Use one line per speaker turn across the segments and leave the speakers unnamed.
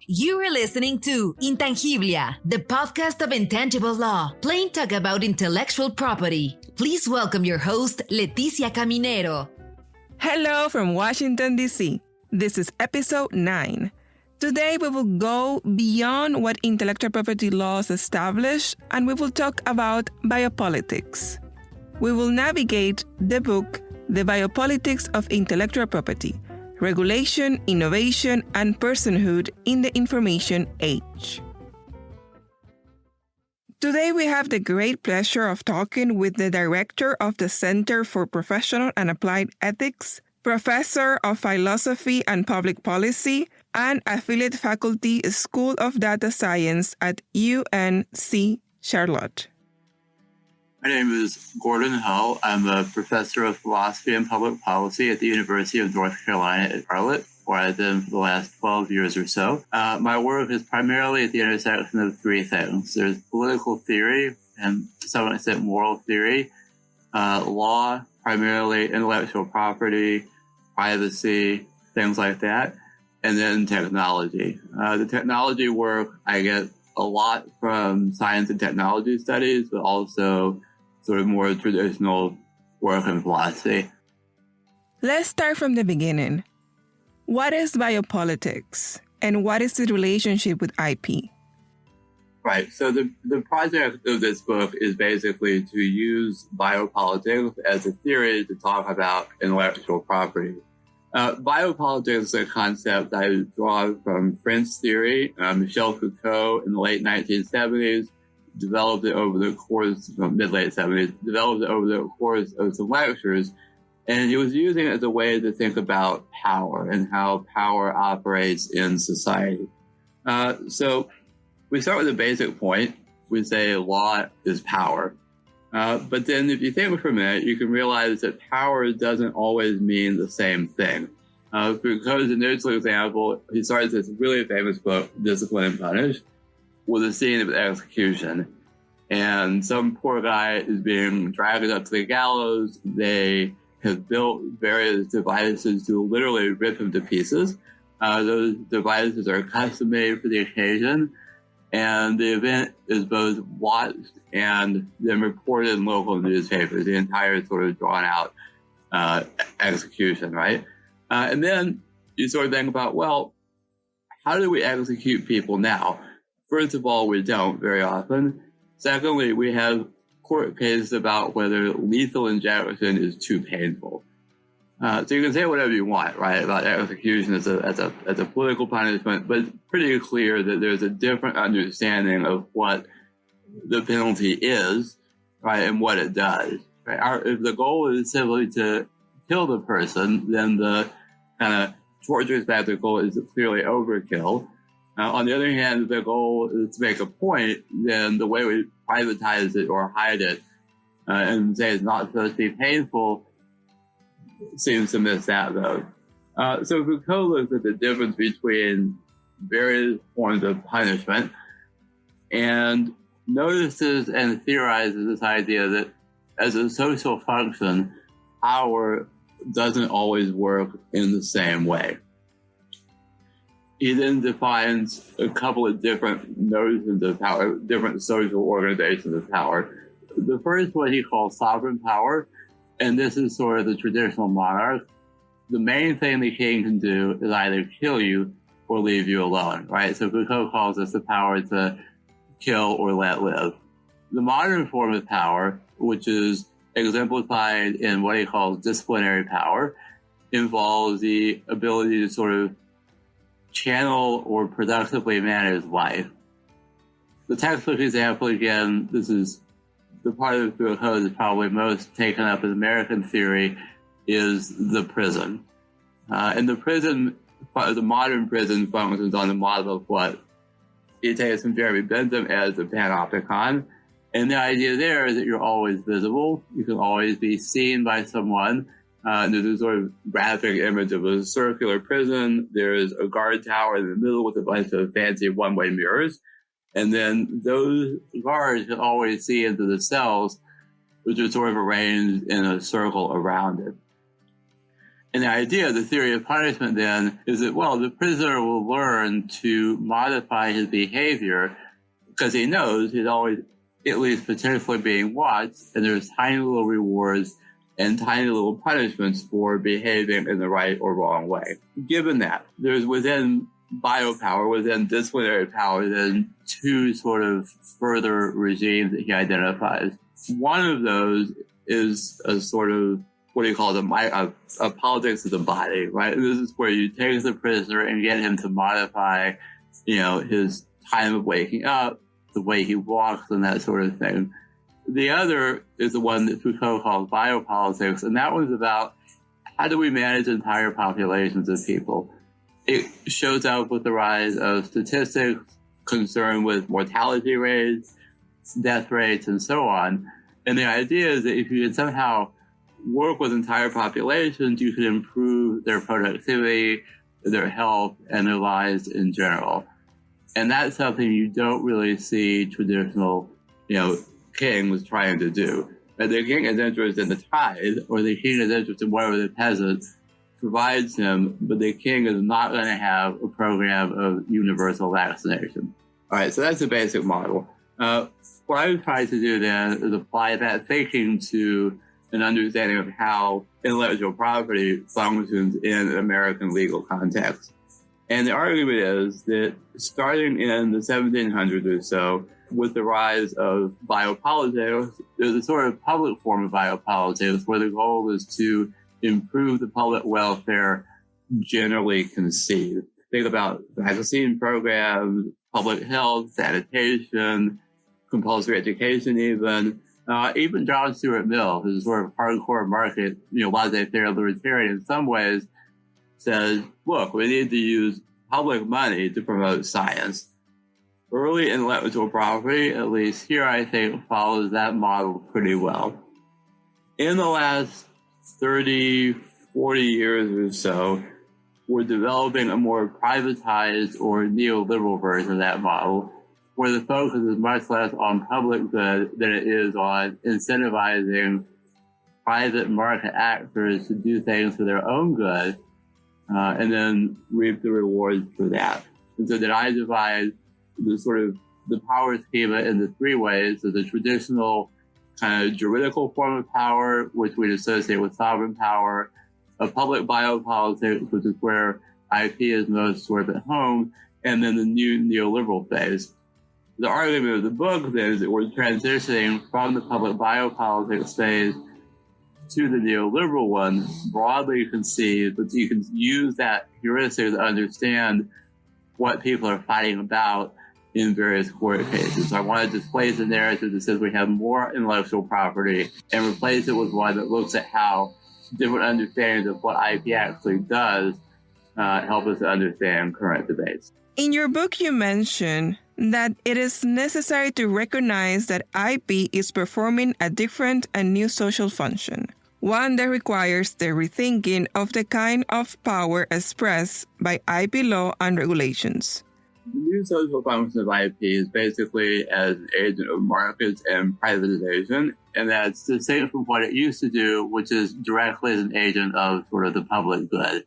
You are listening to Intangiblia, the podcast of intangible law, plain talk about intellectual property. Please welcome your host, Leticia Caminero.
Hello from Washington, D.C. This is episode 9. Today we will go beyond what intellectual property laws establish, and we will talk about biopolitics. We will navigate the book, The Biopolitics of Intellectual Property, Regulation, Innovation, and Personhood in the Information Age. Today we have the great pleasure of talking with the director of the Center for Professional and Applied Ethics, professor of philosophy and public policy, and affiliate faculty School of Data Science at UNC Charlotte.
My name is Gordon Hull. I'm a professor of philosophy and public policy at the University of North Carolina at Charlotte, where I've been for the last 12 years or so. My work is primarily at the intersection of three things. There's political theory and, to some extent, moral theory, law, primarily intellectual property, privacy, things like that, and then technology. The technology work, I get a lot from science and technology studies, but also sort of more traditional work in philosophy.
Let's start from the beginning. What is biopolitics, and what is the relationship with IP?
Right. So the project of this book is basically to use biopolitics as a theory to talk about intellectual property. Biopolitics is a concept I draw from French theory. Michel Foucault in the late 1970s developed it over the course, mid-late 70s, developed it over the course of some lectures. And he was using it as a way to think about power and how power operates in society. So we start with a basic point. We say law is power. But then if you think for a minute, you can realize that power doesn't always mean the same thing. Foucault's initial example, he starts this really famous book, Discipline and Punish, with a scene of execution. And some poor guy is being dragged up to the gallows. They have built various devices to literally rip him to pieces. Those devices are custom made for the occasion. And the event is both watched and then reported in local newspapers, the entire sort of drawn out execution, right? And then you sort of think about, well, how do we execute people now? First of all, we don't very often. Secondly, we have court cases about whether lethal injection is too painful. So you can say whatever you want, right, about execution as a political punishment, but it's pretty clear that there's a different understanding of what the penalty is, right, and what it does. Right? If the goal is simply to kill the person, then the kind of torture spectacle is clearly overkill. On the other hand, if the goal is to make a point, then the way we privatize it or hide it and say it's not supposed to be painful seems to miss that, though. So Foucault looks at the difference between various forms of punishment and notices and theorizes this idea that as a social function, power doesn't always work in the same way. He then defines a couple of different notions of power, different social organizations of power. The first one he calls sovereign power, and this is sort of the traditional monarch. The main thing the king can do is either kill you or leave you alone, right? So Foucault calls this the power to kill or let live. The modern form of power, which is exemplified in what he calls disciplinary power, involves the ability to sort of channel or productively manage life. The textbook example, again, this is the part of Foucault that's probably most taken up in American theory, is the prison. And the prison, the modern prison, functions on the model of what he takes from Jeremy Bentham as the panopticon. And the idea there is that you're always visible. You can always be seen by someone. There's a sort of graphic image of a circular prison. There's a guard tower in the middle with a bunch of fancy one-way mirrors. And then those guards can always see into the cells, which are sort of arranged in a circle around it. And the idea, the theory of punishment then, is that, well, the prisoner will learn to modify his behavior because he knows he's always at least potentially being watched, and there's tiny little rewards and tiny little punishments for behaving in the right or wrong way. Given that, there's within biopower, within disciplinary power, then two sort of further regimes that he identifies. One of those is a sort of, what do you call it, a politics of the body, right? This is where you take the prisoner and get him to modify, his time of waking up, the way he walks, and that sort of thing. The other is the one that Foucault calls biopolitics, and that one's about how do we manage entire populations of people. It shows up with the rise of statistics, concern with mortality rates, death rates, and so on. And the idea is that if you can somehow work with entire populations, you can improve their productivity, their health, and their lives in general. And that's something you don't really see traditional, kings trying to do. And the king is interested in the tithe, or the king is interested in whatever the peasant provides him, but the king is not going to have a program of universal vaccination. All right, so that's the basic model. What I would try to do then is apply that thinking to an understanding of how intellectual property functions in an American legal context. And the argument is that starting in the 1700s or so, with the rise of biopolitics, there's a sort of public form of biopolitics where the goal is to improve the public welfare generally conceived. Think about vaccine programs, public health, sanitation, compulsory education even John Stuart Mill, who's sort of hardcore market, laissez-faire libertarian in some ways, says, look, we need to use public money to promote science. Early intellectual property, at least here, I think, follows that model pretty well. In the last 30, 40 years or so, we're developing a more privatized or neoliberal version of that model, where the focus is much less on public good than it is on incentivizing private market actors to do things for their own good, and then reap the rewards for that. And so that I divide the power schema into three ways. So the traditional kind of juridical form of power, which we'd associate with sovereign power, a public biopolitics, which is where IP is most sort of at home, and then the new neoliberal phase. The argument of the book then is that we're transitioning from the public biopolitics phase to the neoliberal one, broadly conceived, but you can use that heuristic to understand what people are fighting about in various court cases. So I want to displace the narrative that says we have more intellectual property and replace it with one that looks at how different understandings of what IP actually does help us to understand current debates.
In your book, you mention that it is necessary to recognize that IP is performing a different and new social function, one that requires the rethinking of the kind of power expressed by IP law and regulations.
The new social function of IP is basically as an agent of markets and privatization, and that's distinct from what it used to do, which is directly as an agent of sort of the public good.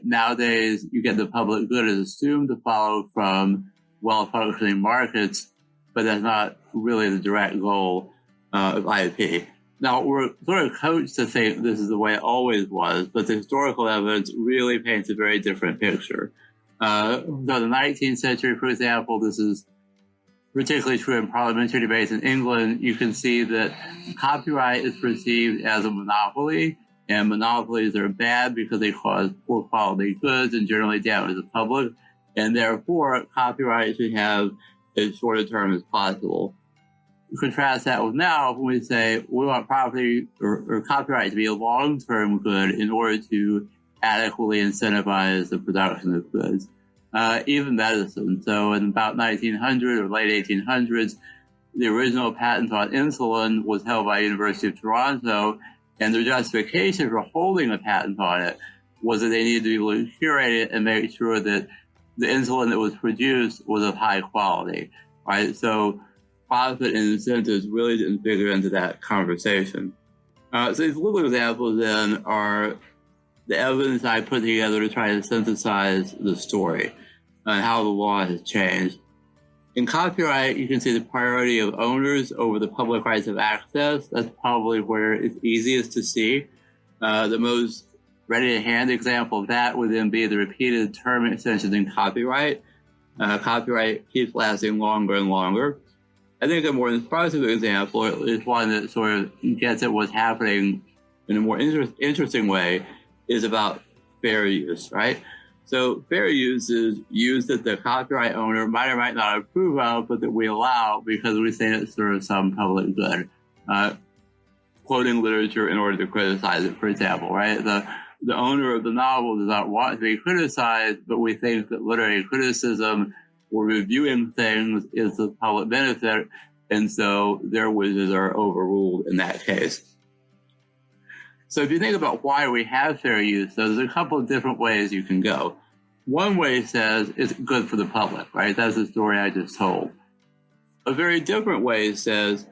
Nowadays, you get the public good is assumed to follow from well-functioning markets, but that's not really the direct goal of IP. Now, we're sort of coached to think this is the way it always was, but the historical evidence really paints a very different picture. So the 19th century, for example, this is particularly true in parliamentary debates in England. You can see that copyright is perceived as a monopoly, and monopolies are bad because they cause poor quality goods and generally damage the public, and therefore copyright should have as short a term as possible. Contrast that with now when we say we want property or copyright to be a long-term good in order to adequately incentivize the production of goods. Even medicine. So in about 1900 or late 1800s, the original patent on insulin was held by the University of Toronto, and their justification for holding a patent on it was that they needed to be able to curate it and make sure that the insulin that was produced was of high quality, right? So profit and incentives really didn't figure into that conversation. So these little examples then are the evidence I put together to try to synthesize the story and how the law has changed. In copyright, you can see the priority of owners over the public rights of access. That's probably where it's easiest to see. The most ready-to-hand example of that would then be the repeated term extensions in copyright. Copyright keeps lasting longer and longer. I think a more instructive example is one that sort of gets at what's happening in a more interesting way, is about fair use, right? So fair use is use that the copyright owner might or might not approve of, but that we allow because we think it serves some public good. Quoting literature in order to criticize it, for example, right? The owner of the novel does not want to be criticized, but we think that literary criticism or reviewing things is the public benefit, and so their wishes are overruled in that case. So if you think about why we have fair use, there's a couple of different ways you can go. One way says it's good for the public, right? That's the story I just told. A very different way says,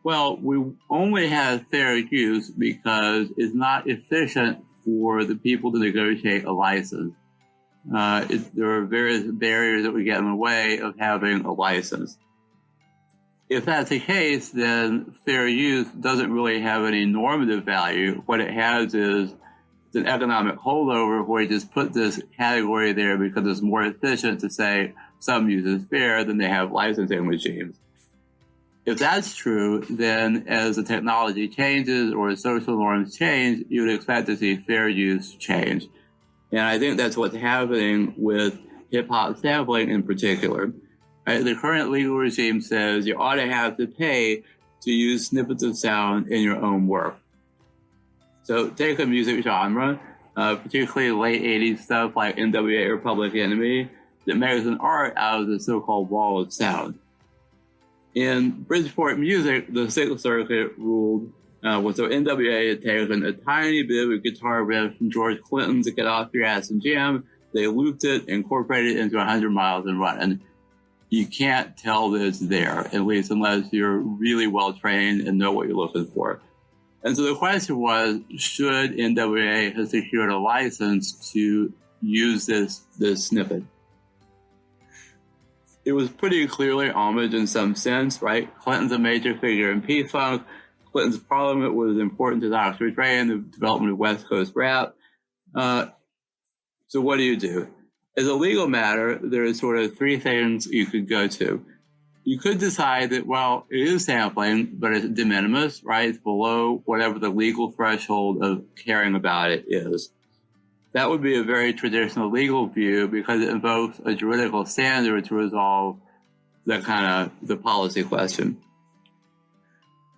well, we only have fair use because it's not efficient for the people to negotiate a license. There are various barriers that we get in the way of having a license. If that's the case, then fair use doesn't really have any normative value. What it has is an economic holdover where you just put this category there because it's more efficient to say some use is fair than they have licensing regimes. If that's true, then as the technology changes or social norms change, you would expect to see fair use change. And I think that's what's happening with hip-hop sampling in particular. The current legal regime says you ought to have to pay to use snippets of sound in your own work. So take a music genre, particularly late 80s stuff like NWA or Public Enemy, that makes an art out of the so-called wall of sound. In Bridgeport music, the Sixth Circuit ruled, so NWA had taken a tiny bit of a guitar riff from George Clinton's Get Off Your Ass and Jam, they looped it, incorporated it into 100 Miles and Running. You can't tell that it's there, at least unless you're really well trained and know what you're looking for. And so the question was, should NWA have secured a license to use this snippet? It was pretty clearly homage in some sense, right? Clinton's a major figure in P-Funk. Clinton's parliament was important to Dr. Dre and the development of West Coast rap. So what do? As a legal matter, there are sort of three things you could go to. You could decide that, well, it is sampling, but it's de minimis, right? It's below whatever the legal threshold of caring about it is. That would be a very traditional legal view because it invokes a juridical standard to resolve the policy question.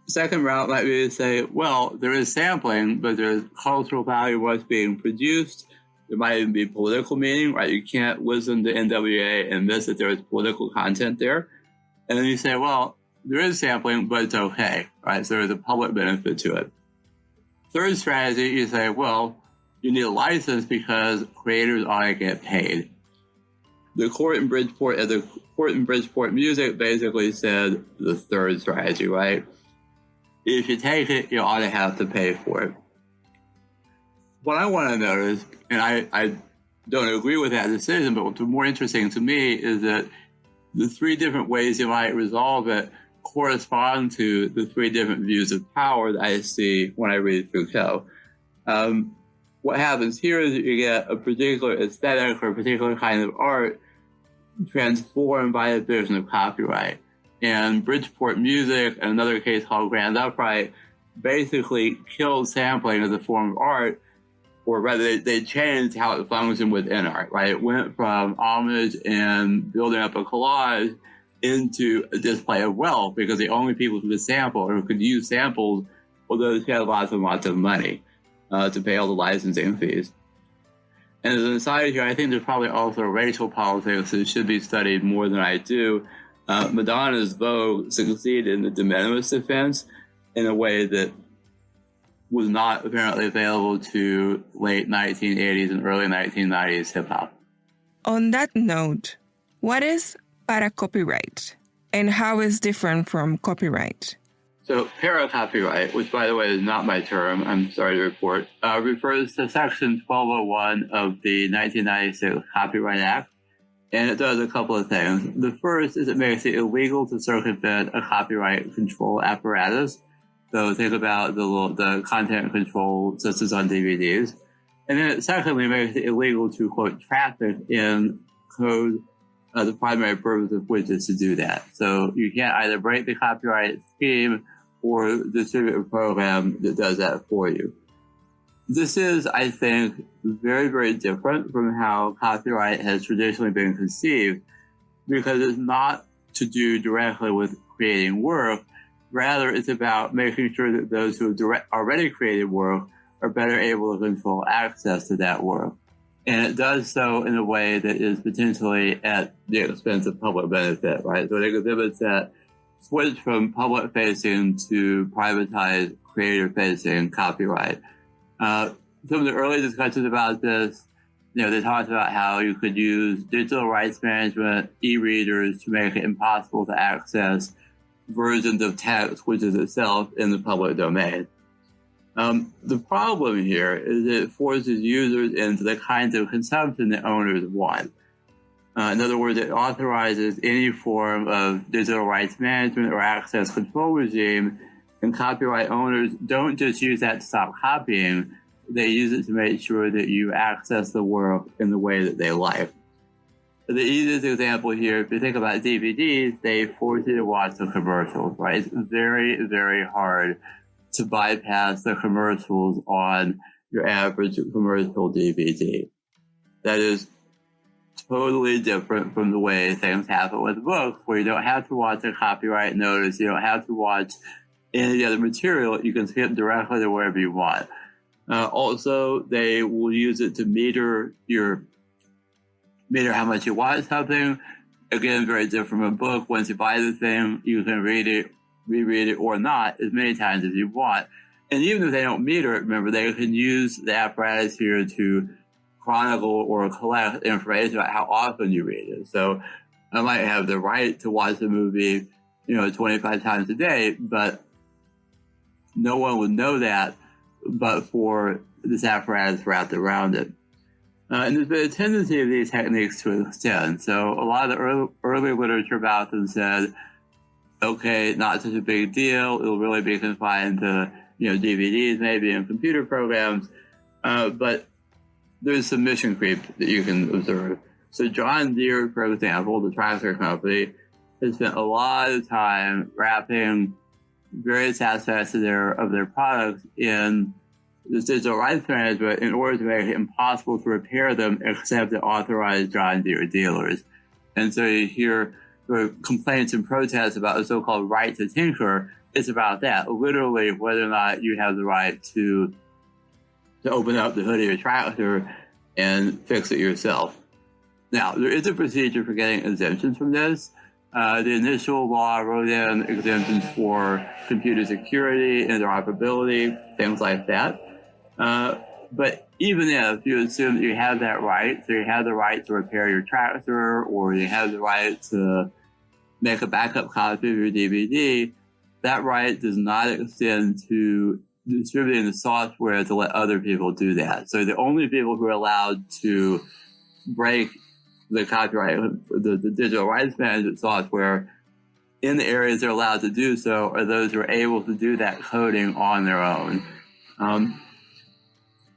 The second route might be to say, well, there is sampling, but there's cultural value of what's being produced. There might even be political meaning, right? You can't listen to NWA and miss that there is political content there. And then you say, well, there is sampling, but it's okay, right? So there's a public benefit to it. Third strategy, you say, well, you need a license because creators ought to get paid. The court in Bridgeport Music basically said the third strategy, right? If you take it, you ought to have to pay for it. What I want to notice, and I don't agree with that decision, but what's more interesting to me is that the three different ways you might resolve it correspond to the three different views of power that I see when I read Foucault. What happens here is that you get a particular aesthetic or a particular kind of art transformed by a vision of copyright. And Bridgeport Music, and another case called Grand Upright, basically killed sampling as a form of art, or rather they changed how it functioned within art, right? It went from homage and building up a collage into a display of wealth because the only people who could sample or who could use samples were those who had lots and lots of money to pay all the licensing fees. And as an aside here, I think there's probably also racial politics that should be studied more than I do. Madonna's Vogue succeeded in the de minimis defense in a way that was not apparently available to late 1980s and early 1990s hip-hop.
On that note, what is para-copyright and how is different from copyright?
So para-copyright, which by the way is not my term, I'm sorry to report, refers to Section 1201 of the 1996 Copyright Act, and it does a couple of things. The first is it makes it illegal to circumvent a copyright control apparatus. So think about the content control systems on DVDs. And then it secondly makes it illegal to, quote, traffic in code, the primary purpose of which is to do that. So you can't either break the copyright scheme or distribute a program that does that for you. This is, I think, very, very different from how copyright has traditionally been conceived, because it's not to do directly with creating work. Rather, it's about making sure that those who have already created work are better able to control access to that work. And it does so in a way that is potentially at the expense of public benefit, right? So it exhibits that switch from public-facing to privatized, creator-facing copyright. Some of the early discussions about this, they talked about how you could use digital rights management, e-readers, to make it impossible to access versions of text, which is itself in the public domain. The problem here is it forces users into the kinds of consumption that owners want. In other words, it authorizes any form of digital rights management or access control regime, and copyright owners don't just use that to stop copying, they use it to make sure that you access the work in the way that they like. The easiest example here, if you think about DVDs, they force you to watch the commercials, right? It's very, very hard to bypass the commercials on your average commercial DVD. That is totally different from the way things happen with books, where you don't have to watch a copyright notice, you don't have to watch any other material, you can skip directly to wherever you want. Also, they will use it to meter how much you watch something. Again, very different from a book. Once you buy the thing, you can read it, reread it, or not as many times as you want. And even if they don't meter it, remember, they can use the apparatus here to chronicle or collect information about how often you read it. So I might have the right to watch a movie, 25 times a day, but no one would know that but for this apparatus wrapped around it. And there's been a tendency of these techniques to extend. So a lot of the early literature about them said, okay, not such a big deal. It'll really be confined to, DVDs maybe and computer programs. But there's some mission creep that you can observe. So John Deere, for example, the tractor company, has spent a lot of time wrapping various aspects of their products in this digital rights management in order to make it impossible to repair them except at authorized John Deere dealers. And so you hear complaints and protests about the so-called right to tinker. It's about that, literally whether or not you have the right to open up the hood of your tractor and fix it yourself. Now, there is a procedure for getting exemptions from this. The initial law wrote in exemptions for computer security, interoperability, things like that. But even if you assume that you have that right, so you have the right to repair your tractor, or you have the right to make a backup copy of your DVD, that right does not extend to distributing the software to let other people do that. So the only people who are allowed to break the copyright, the digital rights management software in the areas they're allowed to do so are those who are able to do that coding on their own.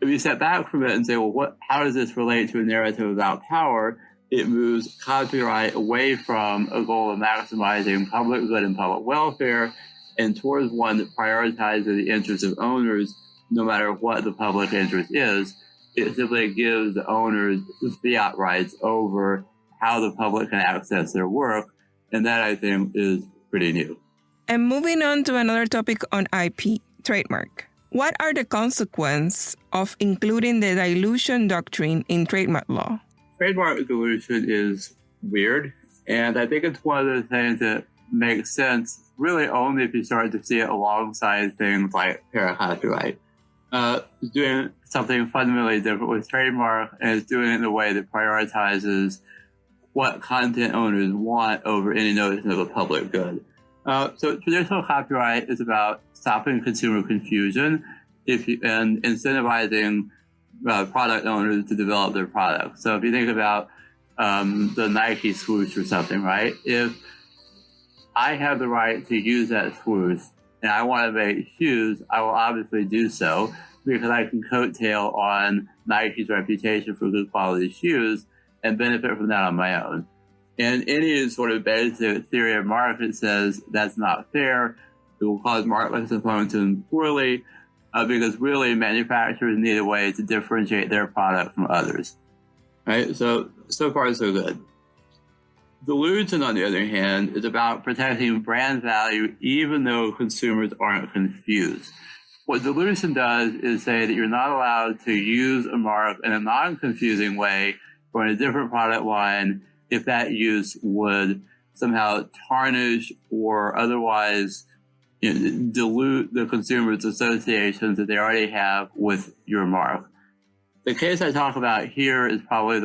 If you step back from it and say, well, how does this relate to a narrative about power? It moves copyright away from a goal of maximizing public good and public welfare and towards one that prioritizes the interests of owners, no matter what the public interest is. It simply gives the owners the fiat rights over how the public can access their work. And that, I think, is pretty new.
And moving on to another topic on IP, trademark. What are the consequences of including the dilution doctrine in trademark law?
Trademark dilution is weird. And I think it's one of the things that makes sense really only if you start to see it alongside things like para-copyright. Doing something fundamentally different with trademark, and it's doing it in a way that prioritizes what content owners want over any notion of a public good. So traditional copyright is about stopping consumer confusion and incentivizing product owners to develop their products. So if you think about the Nike swoosh or something, right? If I have the right to use that swoosh and I want to make shoes, I will obviously do so because I can coattail on Nike's reputation for good quality shoes and benefit from that on my own. And any sort of basic theory of market says that's not fair. It will cause marketplace to function poorly because really manufacturers need a way to differentiate their product from others. Right? So far, so good. Delusion, on the other hand, is about protecting brand value even though consumers aren't confused. What delusion does is say that you're not allowed to use a mark in a non-confusing way or in a different product line if that use would somehow tarnish or otherwise dilute the consumer's associations that they already have with your mark. The case I talk about here is probably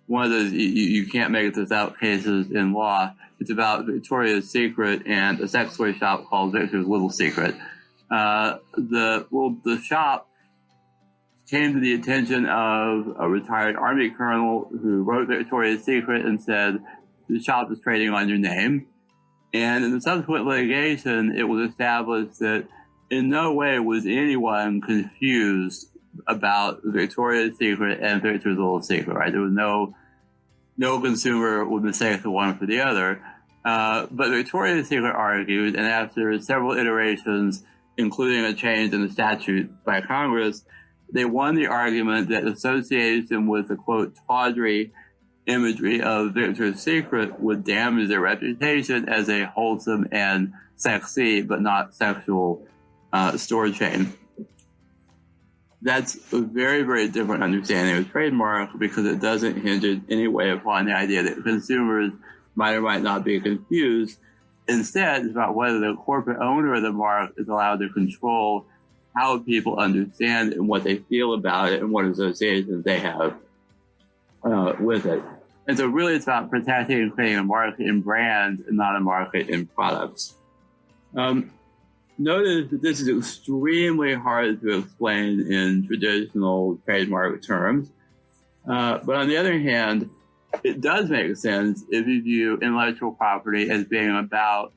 one of those you can't make this out cases in law. It's about Victoria's Secret and a sex toy shop called Victor's Little Secret. The shop came to the attention of a retired Army colonel who wrote Victoria's Secret and said, the shop is trading on your name. And in the subsequent litigation, it was established that in no way was anyone confused about Victoria's Secret and Victor's Little Secret, right? There was no consumer would mistake the one for the other. But Victoria's Secret argued, and after several iterations, including a change in the statute by Congress, they won the argument that association with the, quote, tawdry imagery of Victoria's Secret would damage their reputation as a wholesome and sexy but not sexual store chain. That's a very, very different understanding of trademark because it doesn't hinge in any way upon the idea that consumers might or might not be confused. Instead, it's about whether the corporate owner of the mark is allowed to control how people understand and what they feel about it and what associations they have with it. And so really it's about protecting and creating a market in brands and not a market in products. Notice that this is extremely hard to explain in traditional trademark terms. But on the other hand, it does make sense if you view intellectual property as being about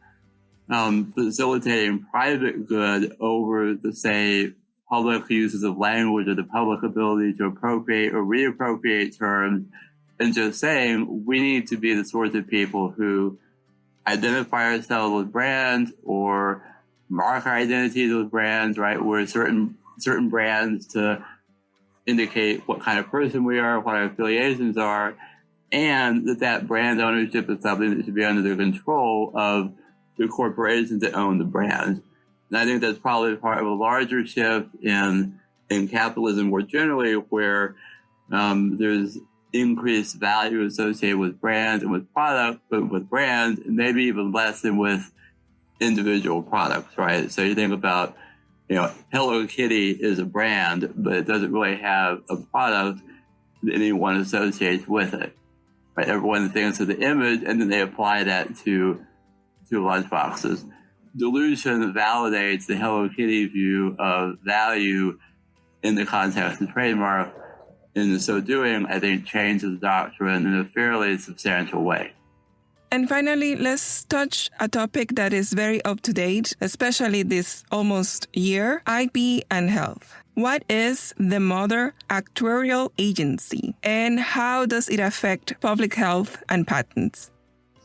facilitating private good over the, say, public uses of language or the public ability to appropriate or reappropriate terms, and just saying we need to be the sorts of people who identify ourselves with brands or mark our identities with brands, right? We're certain brands to indicate what kind of person we are, what our affiliations are, and that brand ownership is something that should be under the control of the corporations that own the brand. And I think that's probably part of a larger shift in capitalism more generally, where there's increased value associated with brands and with products, but with brands, and maybe even less than with individual products, right? So you think about, Hello Kitty is a brand, but it doesn't really have a product that anyone associates with it, right? Everyone thinks of the image, and then they apply that to lunchboxes. Delusion validates the Hello Kitty view of value in the context of trademark, and in so doing, I think, changes doctrine in a fairly substantial way.
And finally, let's touch a topic that is very up to date, especially this almost year, IP and health. What is the mother actuarial agency, and how does it affect public health and patents?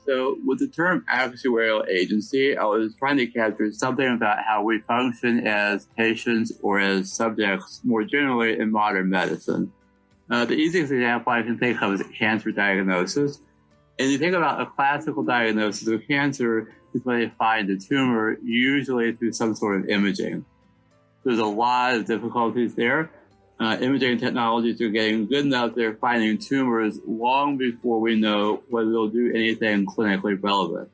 So with the term actuarial agency, I was trying to capture something about how we function as patients or as subjects more generally in modern medicine. The easiest example I can think of is cancer diagnosis. And you think about a classical diagnosis of cancer is when they find a tumor, usually through some sort of imaging. There's a lot of difficulties there. Imaging technologies are getting good enough. They're finding tumors long before we know whether they'll do anything clinically relevant.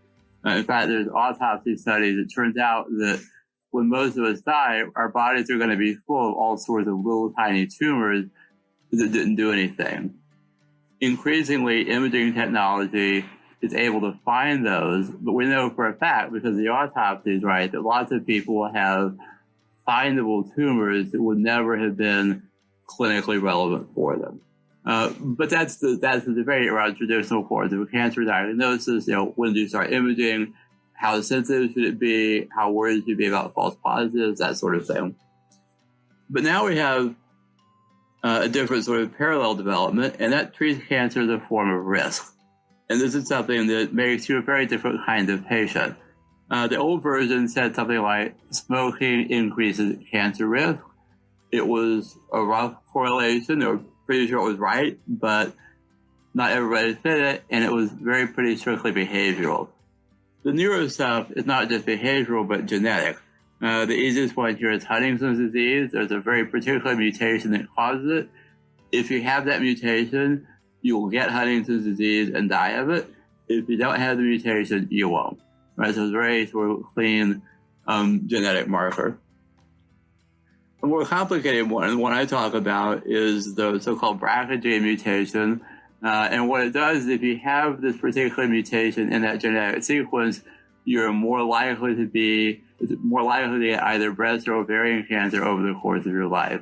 In fact, there's autopsy studies. It turns out that when most of us die, our bodies are going to be full of all sorts of little tiny tumors that didn't do anything. Increasingly, imaging technology is able to find those. But we know for a fact, because of the autopsies, right, that lots of people have findable tumors that would never have been clinically relevant for them. But that's the debate around traditional forms of cancer diagnosis. When do you start imaging? How sensitive should it be? How worried should you be about false positives? That sort of thing. But now we have a different sort of parallel development, and that treats cancer as a form of risk. And this is something that makes you a very different kind of patient. The old version said something like smoking increases cancer risk. It was a rough correlation. They were pretty sure it was right, but not everybody fit it, and it was pretty strictly behavioral. The newer stuff is not just behavioral, but genetic. The easiest one here is Huntington's disease. There's a very particular mutation that causes it. If you have that mutation, you will get Huntington's disease and die of it. If you don't have the mutation, you won't. Right? So it's a very sort of clean genetic marker. A more complicated one I talk about is the so-called BRCA gene mutation. And what it does is if you have this particular mutation in that genetic sequence, you're more likely to get either breast or ovarian cancer over the course of your life.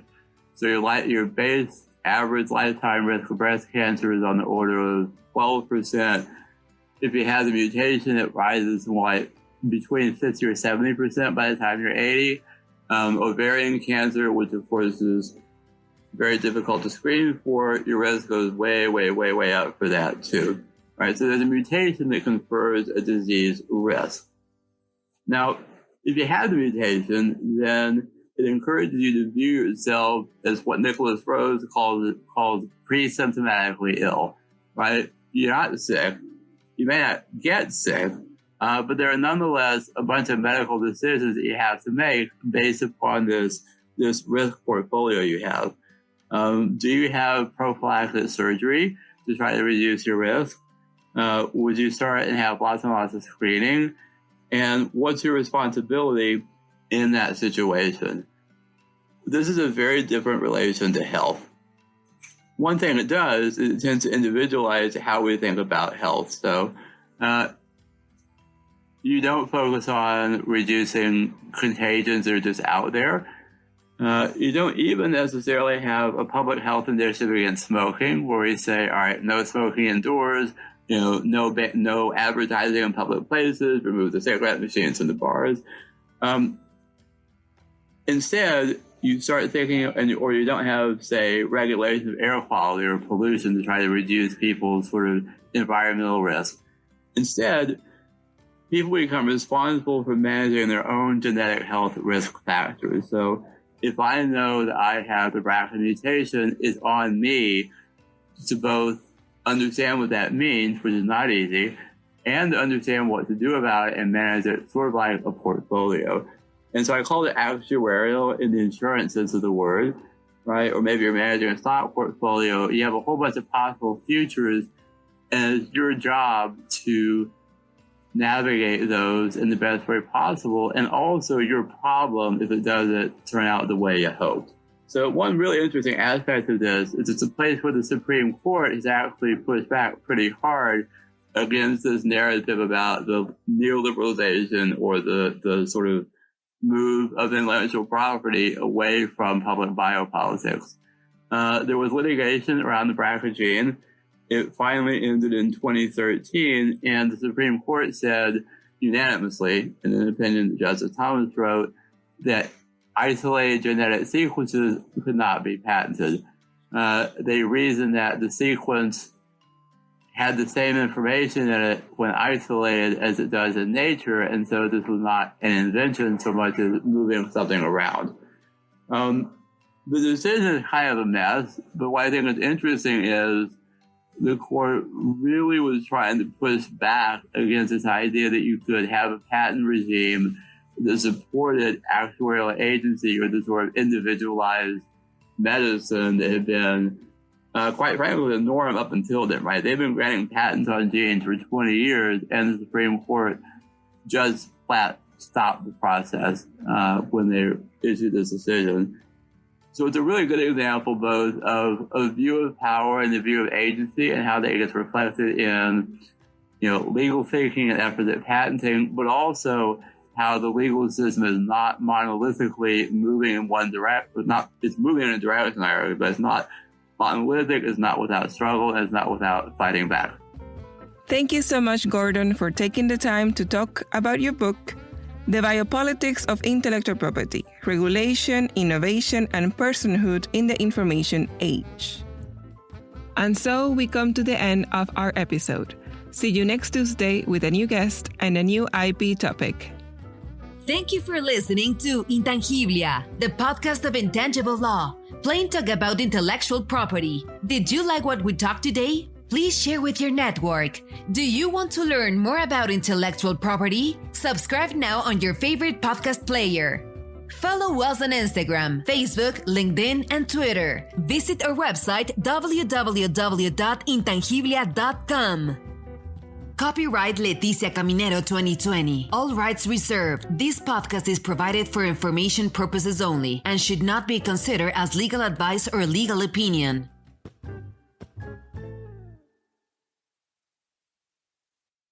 So your base average lifetime risk of breast cancer is on the order of 12%. If you have the mutation, it rises to between 50 or 70% by the time you're 80. Ovarian cancer, which of course is very difficult to screen for, your risk goes way, way, way, way up for that too. Right? So there's a mutation that confers a disease risk. Now, if you have the mutation, then it encourages you to view yourself as what Nicholas Rose calls pre-symptomatically ill. Right? You're not sick. You may not get sick, but there are nonetheless a bunch of medical decisions that you have to make based upon this risk portfolio you have. Do you have prophylactic surgery to try to reduce your risk? Would you start and have lots and lots of screening? And what's your responsibility in that situation? This is a very different relation to health. One thing it does is it tends to individualize how we think about health. So you don't focus on reducing contagions that are just out there. You don't even necessarily have a public health initiative against smoking where we say, all right, no smoking indoors, no advertising in public places, remove the cigarette machines in the bars. Instead, you start thinking, or you don't have, say, regulation of air quality or pollution to try to reduce people's sort of environmental risk. Instead, people become responsible for managing their own genetic health risk factors. So if I know that I have the BRCA mutation, it's on me to both understand what that means, which is not easy, and to understand what to do about it and manage it sort of like a portfolio. And so I call it actuarial in the insurance sense of the word, right? Or maybe you're managing a stock portfolio. You have a whole bunch of possible futures, and it's your job to navigate those in the best way possible, and also your problem if it doesn't turn out the way you hoped. So one really interesting aspect of this is it's a place where the Supreme Court has actually pushed back pretty hard against this narrative about the neoliberalization or the sort of move of intellectual property away from public biopolitics. There was litigation around the BRCA gene. It finally ended in 2013, and the Supreme Court said unanimously, in an opinion that Justice Thomas wrote, that isolated genetic sequences could not be patented. They reasoned that the sequence had the same information in it when isolated as it does in nature, and so this was not an invention so much as moving something around. The decision is kind of a mess, but what I think is interesting is the court really was trying to push back against this idea that you could have a patent regime that supported actuarial agency or the sort of individualized medicine that had been, quite frankly, the norm up until then, right? They've been granting patents on genes for 20 years, and the Supreme Court just flat stopped the process when they issued this decision. So it's a really good example both of a view of power and the view of agency and how that gets reflected in legal thinking and efforts at patenting, but also how the legal system is not monolithically moving in one direction. It's moving in a direction, but it's not monolithic, it's not without struggle, and it's not without fighting back.
Thank you so much, Gordon, for taking the time to talk about your book, The Biopolitics of Intellectual Property, Regulation, Innovation, and Personhood in the Information Age. And so we come to the end of our episode. See you next Tuesday with a new guest and a new IP topic.
Thank you for listening to Intangiblia, the podcast of intangible law, plain talk about intellectual property. Did you like what we talked today? Please share with your network. Do you want to learn more about intellectual property? Subscribe now on your favorite podcast player. Follow us on Instagram, Facebook, LinkedIn, and Twitter. Visit our website www.intangiblia.com. Copyright Leticia Caminero 2020. All rights reserved. This podcast is provided for information purposes only and should not be considered as legal advice or legal opinion.